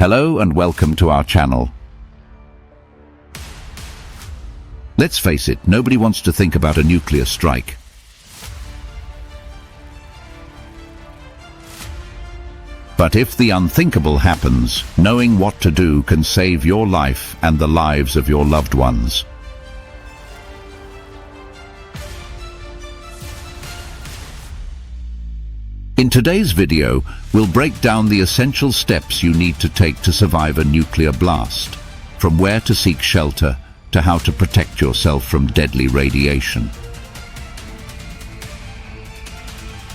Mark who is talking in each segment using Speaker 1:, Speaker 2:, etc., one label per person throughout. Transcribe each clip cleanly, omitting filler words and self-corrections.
Speaker 1: Hello and welcome to our channel. Let's face it, nobody wants to think about a nuclear strike. But if the unthinkable happens, knowing what to do can save your life and the lives of your loved ones. In today's video, we'll break down the essential steps you need to take to survive a nuclear blast, from where to seek shelter to how to protect yourself from deadly radiation.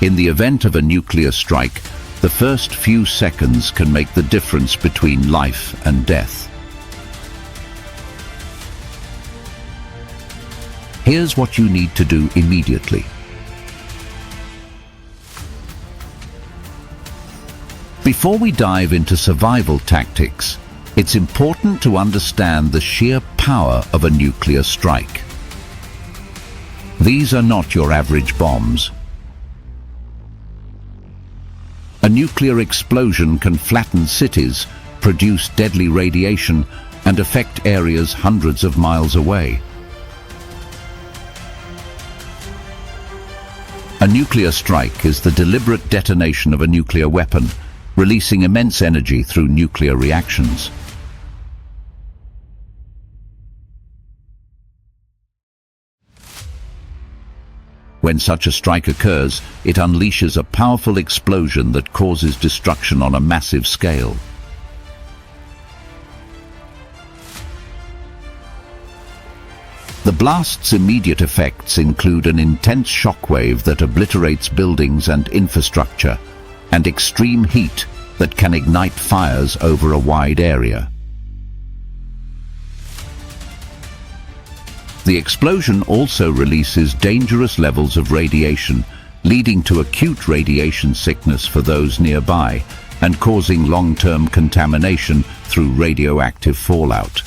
Speaker 1: In the event of a nuclear strike, the first few seconds can make the difference between life and death. Here's what you need to do immediately. Before we dive into survival tactics, it's important to understand the sheer power of a nuclear strike. These are not your average bombs. A nuclear explosion can flatten cities, produce deadly radiation, and affect areas hundreds of miles away. A nuclear strike is the deliberate detonation of a nuclear weapon, releasing immense energy through nuclear reactions. When such a strike occurs, it unleashes a powerful explosion that causes destruction on a massive scale. The blast's immediate effects include an intense shockwave that obliterates buildings and infrastructure, and extreme heat that can ignite fires over a wide area. The explosion also releases dangerous levels of radiation, leading to acute radiation sickness for those nearby and causing long-term contamination through radioactive fallout.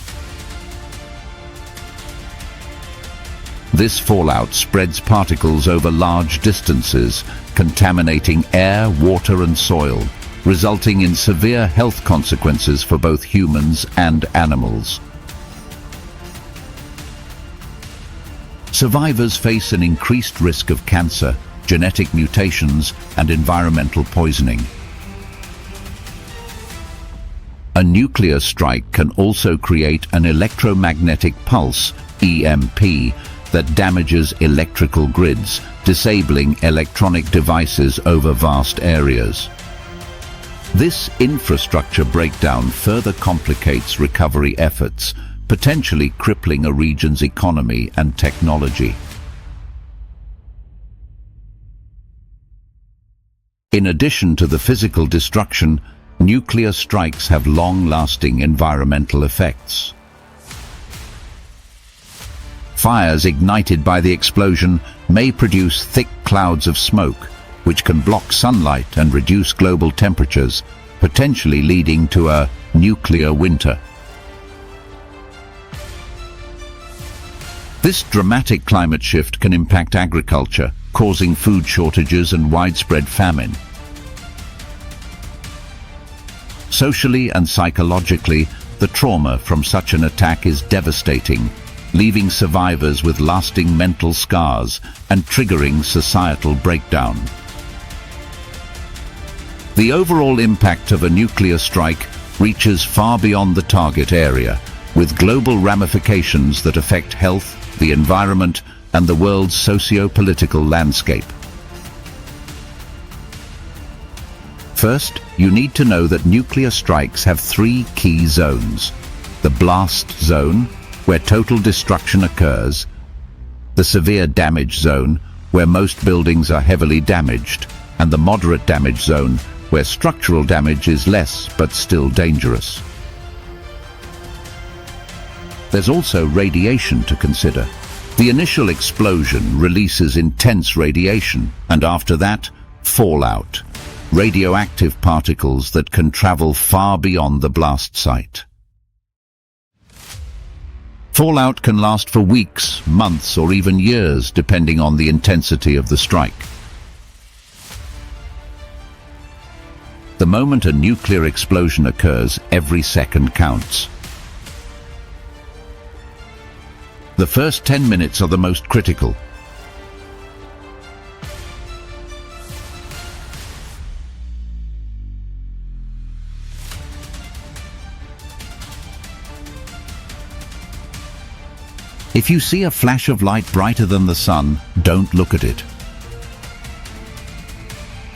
Speaker 1: This fallout spreads particles over large distances, contaminating air, water and soil, resulting in severe health consequences for both humans and animals. Survivors face an increased risk of cancer, genetic mutations, and environmental poisoning. A nuclear strike can also create an electromagnetic pulse, EMP, that damages electrical grids, disabling electronic devices over vast areas. This infrastructure breakdown further complicates recovery efforts, potentially crippling a region's economy and technology. In addition to the physical destruction, nuclear strikes have long-lasting environmental effects. Fires ignited by the explosion may produce thick clouds of smoke, which can block sunlight and reduce global temperatures, potentially leading to a nuclear winter. This dramatic climate shift can impact agriculture, causing food shortages and widespread famine. Socially and psychologically, the trauma from such an attack is devastating, leaving survivors with lasting mental scars and triggering societal breakdown. The overall impact of a nuclear strike reaches far beyond the target area, with global ramifications that affect health, the environment, and the world's socio-political landscape. First, you need to know that nuclear strikes have three key zones: the blast zone, where total destruction occurs; the severe damage zone, where most buildings are heavily damaged; and the moderate damage zone, where structural damage is less but still dangerous. There's also radiation to consider. The initial explosion releases intense radiation, and after that, fallout, radioactive particles that can travel far beyond the blast site. Fallout can last for weeks, months, or even years, depending on the intensity of the strike. The moment a nuclear explosion occurs, every second counts. The first 10 minutes are the most critical. If you see a flash of light brighter than the sun, don't look at it.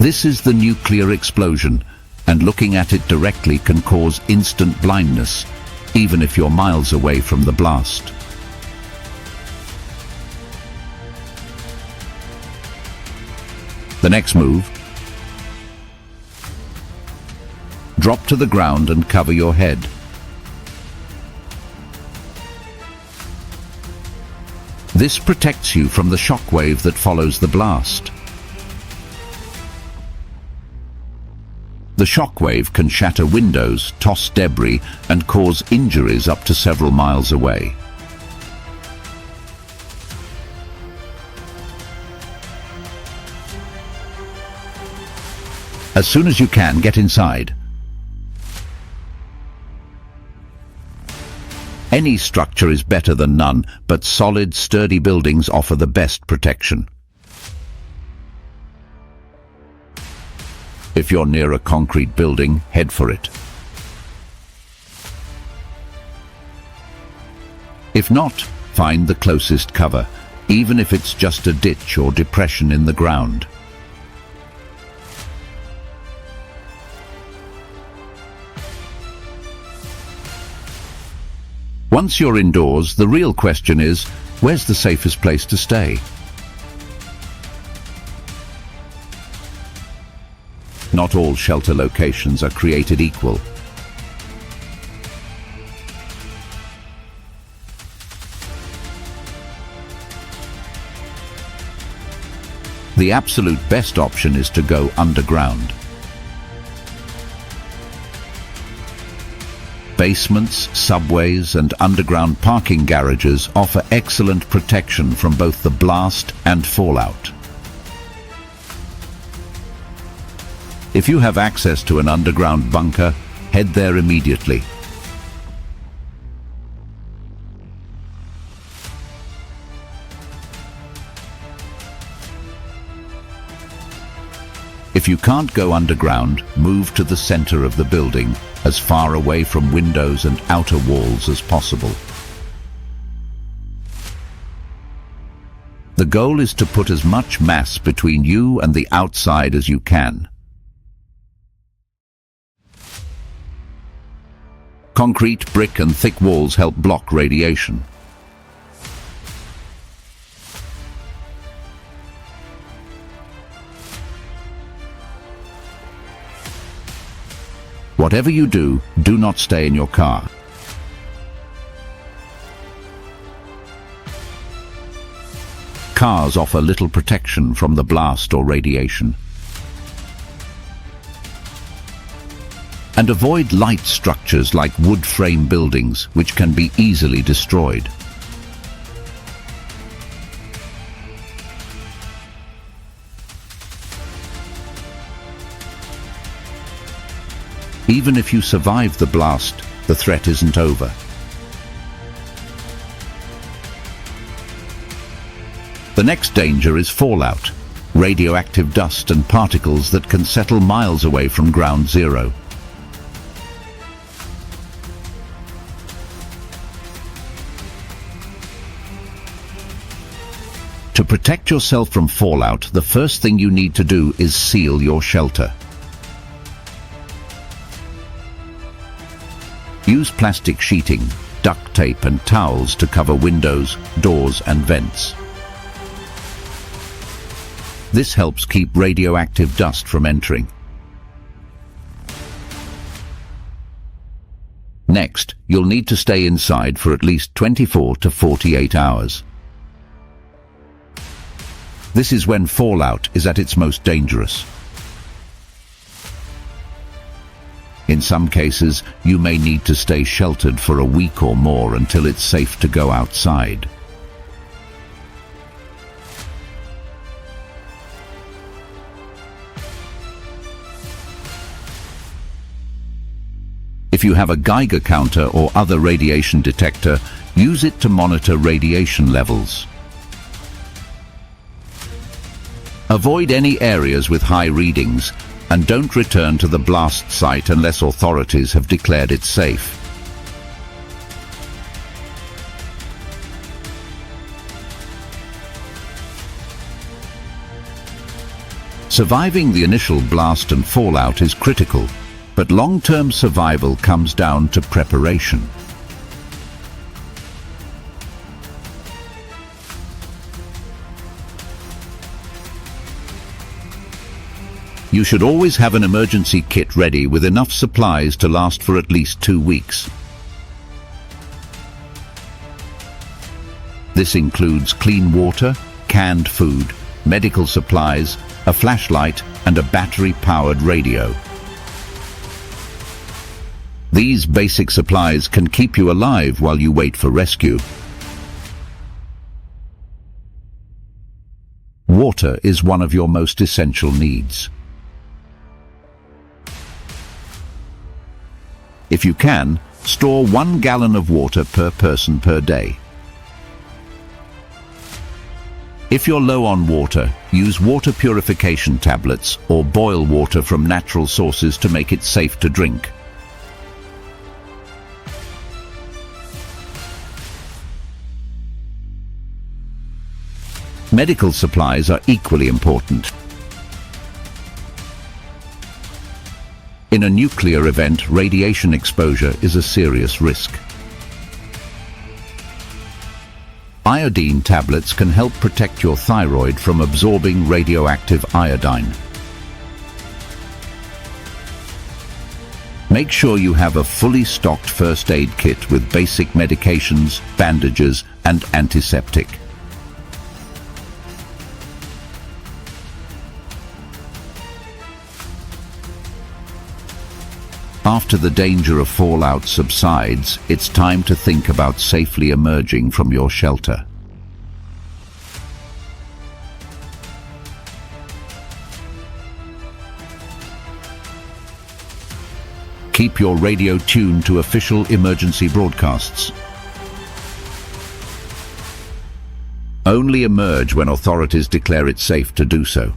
Speaker 1: This is the nuclear explosion, and looking at it directly can cause instant blindness, even if you're miles away from the blast. The next move: drop to the ground and cover your head. This protects you from the shock wave that follows the blast. The shock wave can shatter windows, toss debris, and cause injuries up to several miles away. As soon as you can, get inside. Any structure is better than none, but solid, sturdy buildings offer the best protection. If you're near a concrete building, head for it. If not, find the closest cover, even if it's just a ditch or depression in the ground. Once you're indoors, the real question is, where's the safest place to stay? Not all shelter locations are created equal. The absolute best option is to go underground. Basements, subways, and underground parking garages offer excellent protection from both the blast and fallout. If you have access to an underground bunker, head there immediately. If you can't go underground, move to the center of the building, as far away from windows and outer walls as possible. The goal is to put as much mass between you and the outside as you can. Concrete, brick, and thick walls help block radiation. Whatever you do, do not stay in your car. Cars offer little protection from the blast or radiation. And avoid light structures like wood frame buildings, which can be easily destroyed. Even if you survive the blast, the threat isn't over. The next danger is fallout, radioactive dust and particles that can settle miles away from ground zero. To protect yourself from fallout, the first thing you need to do is seal your shelter. Use plastic sheeting, duct tape, and towels to cover windows, doors, and vents. This helps keep radioactive dust from entering. Next, you'll need to stay inside for at least 24 to 48 hours. This is when fallout is at its most dangerous. In some cases, you may need to stay sheltered for a week or more until it's safe to go outside. If you have a Geiger counter or other radiation detector, use it to monitor radiation levels. Avoid any areas with high readings and don't return to the blast site unless authorities have declared it safe. Surviving the initial blast and fallout is critical, but long-term survival comes down to preparation. You should always have an emergency kit ready with enough supplies to last for at least 2 weeks. This includes clean water, canned food, medical supplies, a flashlight, and a battery-powered radio. These basic supplies can keep you alive while you wait for rescue. Water is one of your most essential needs. If you can, store 1 gallon of water per person per day. If you're low on water, use water purification tablets or boil water from natural sources to make it safe to drink. Medical supplies are equally important. In a nuclear event, radiation exposure is a serious risk. Iodine tablets can help protect your thyroid from absorbing radioactive iodine. Make sure you have a fully stocked first aid kit with basic medications, bandages, and antiseptic. After the danger of fallout subsides, it's time to think about safely emerging from your shelter. Keep your radio tuned to official emergency broadcasts. Only emerge when authorities declare it safe to do so.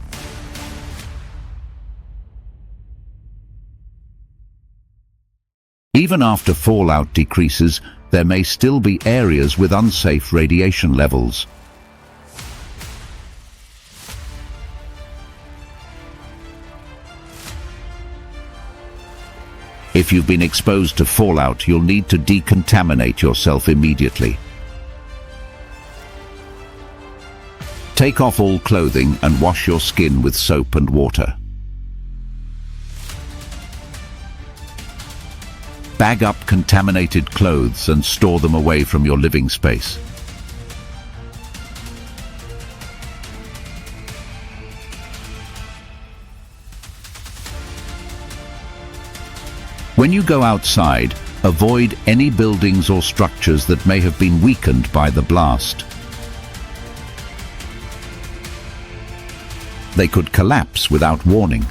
Speaker 1: Even after fallout decreases, there may still be areas with unsafe radiation levels. If you've been exposed to fallout, you'll need to decontaminate yourself immediately. Take off all clothing and wash your skin with soap and water. Bag up contaminated clothes and store them away from your living space. When you go outside, avoid any buildings or structures that may have been weakened by the blast. They could collapse without warning.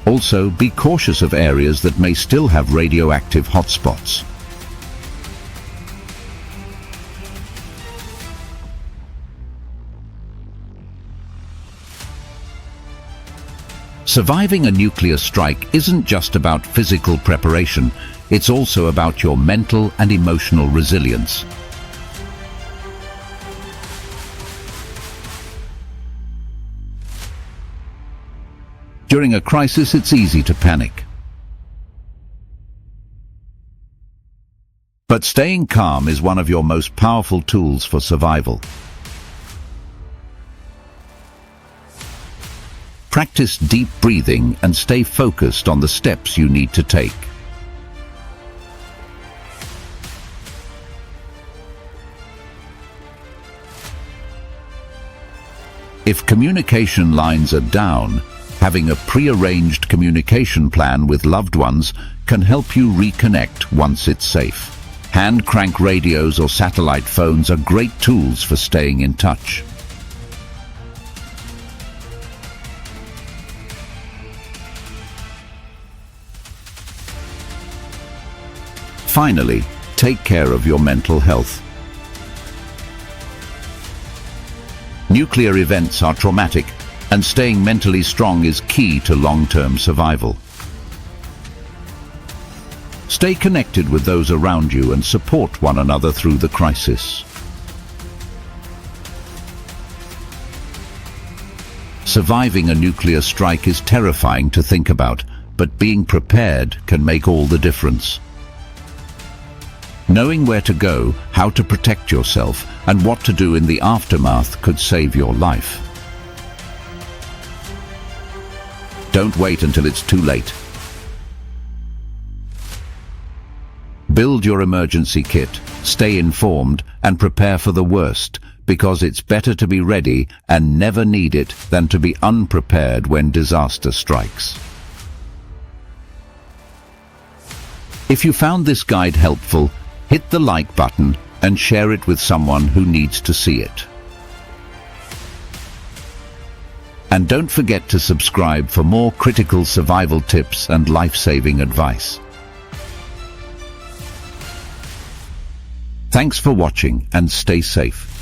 Speaker 1: Also, be cautious of areas that may still have radioactive hotspots. Surviving a nuclear strike isn't just about physical preparation, it's also about your mental and emotional resilience. During a crisis, it's easy to panic. But staying calm is one of your most powerful tools for survival. Practice deep breathing and stay focused on the steps you need to take. If communication lines are down, having a pre-arranged communication plan with loved ones can help you reconnect once it's safe. Hand crank radios or satellite phones are great tools for staying in touch. Finally, take care of your mental health. Nuclear events are traumatic, and staying mentally strong is key to long-term survival. Stay connected with those around you and support one another through the crisis. Surviving a nuclear strike is terrifying to think about, but being prepared can make all the difference. Knowing where to go, how to protect yourself, and what to do in the aftermath could save your life. Don't wait until it's too late. Build your emergency kit, stay informed, and prepare for the worst, because it's better to be ready and never need it than to be unprepared when disaster strikes. If you found this guide helpful, hit the like button and share it with someone who needs to see it. And don't forget to subscribe for more critical survival tips and life-saving advice. Thanks for watching and stay safe.